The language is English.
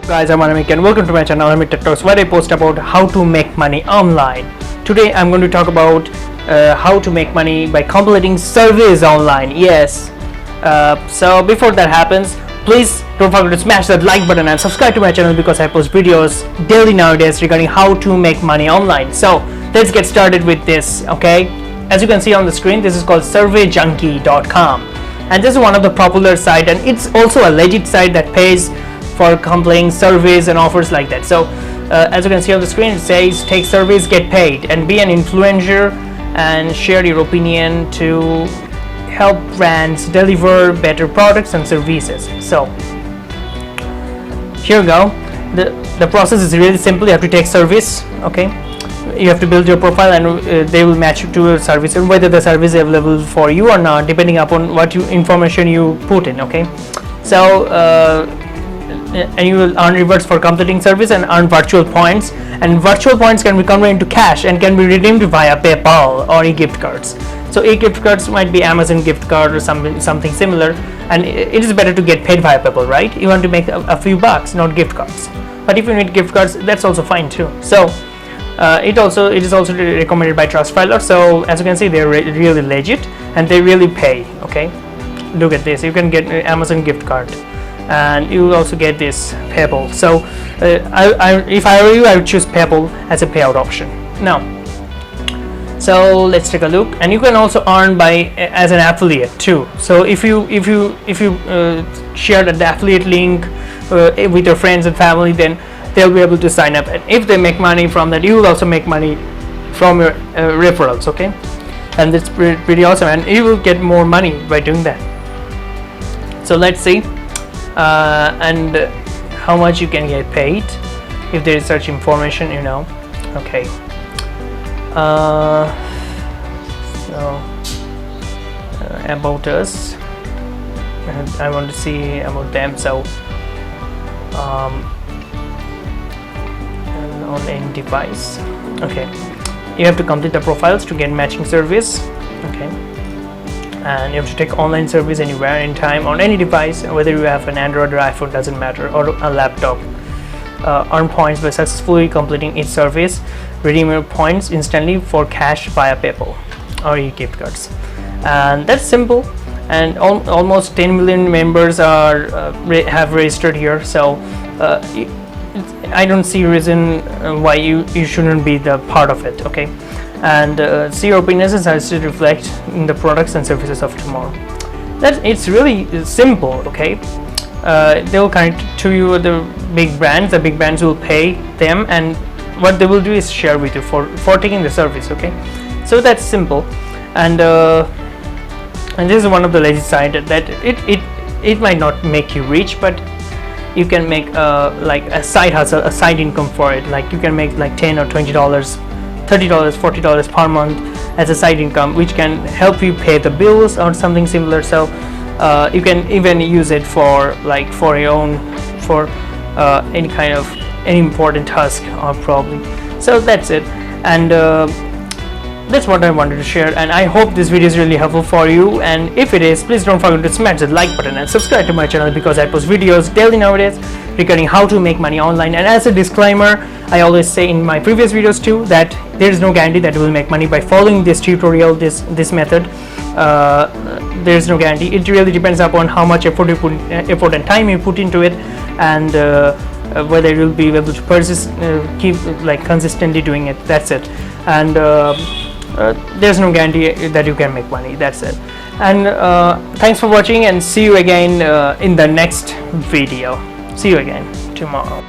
Guys, I'm Anamik and welcome to my channel Anamik Tech Talks, where I post about how to make money online. Today I'm going to talk about how to make money by completing surveys online. Yes. So before that happens, please don't forget to smash that like button and subscribe to my channel because I post videos daily nowadays regarding how to make money online. So let's get started with this. Okay, as you can see on the screen, this is called surveyjunkie.com, and this is one of the popular site, and it's also a legit site that pays for completing surveys and offers like that. So as you can see on the screen, it says take surveys, get paid, and be an influencer and share your opinion to help brands deliver better products and services. So here we go. The process is really simple. You have to take surveys. Okay, you have to build your profile, and they will match you to a service, and whether the service is available for you or not, depending upon what information you put in. Okay, so and you will earn rewards for completing service and earn virtual points, and virtual points can be converted into cash and can be redeemed via PayPal or e-gift cards. So e-gift cards might be Amazon gift card or something similar, and it is better to get paid via PayPal, right? You want to make a few bucks, not gift cards. But if you need gift cards, that's also fine too. So it is also recommended by Trustpilot. So as you can see, they're really legit and they really pay. Okay, look at this. You can get an Amazon gift card, and you will also get this PayPal. So if I were you, I would choose PayPal as a payout option. Now, so let's take a look, and you can also earn by as an affiliate too. So if you share the affiliate link with your friends and family, then they'll be able to sign up, and if they make money from that, you will also make money from your referrals. Okay, and that's pretty awesome, and you will get more money by doing that. So let's see and how much you can get paid if there is such information, Okay, so about us, and I want to see about them. So on any device. Okay, you have to complete the profiles to get matching service. Okay, and you have to take online service anywhere, anytime, on any device, whether you have an Android or iPhone, doesn't matter, or a laptop. Earn points by successfully completing each service. Redeem your points instantly for cash via PayPal or e-gift cards. And that's simple. And almost 10 million members are have registered here. So I don't see a reason why you shouldn't be the part of it. Okay, and see your opinions as to reflect in the products and services of tomorrow. It's really simple. Okay, they will connect to you the big brands. The big brands will pay them, and what they will do is share with you for taking the service. Okay, so that's simple, and this is one of the legit site that it might not make you rich, but you can make like a side hustle, a side income for it. Like you can make like $10 or $20, $30, $40 per month as a side income, which can help you pay the bills or something similar. So you can even use it for your own, for any important task or probably. So that's it, and that's what I wanted to share, and I hope this video is really helpful for you. And if it is, please don't forget to smash the like button and subscribe to my channel because I post videos daily nowadays regarding how to make money online. And as a disclaimer, I always say in my previous videos too that there is no guarantee that you will make money by following this tutorial, this method. There is no guarantee. It really depends upon how much effort and time you put into it, and whether you'll be able to persist, keep consistently doing it. That's it. And there's no guarantee that you can make money. That's it. And thanks for watching, and see you again in the next video. See you again tomorrow.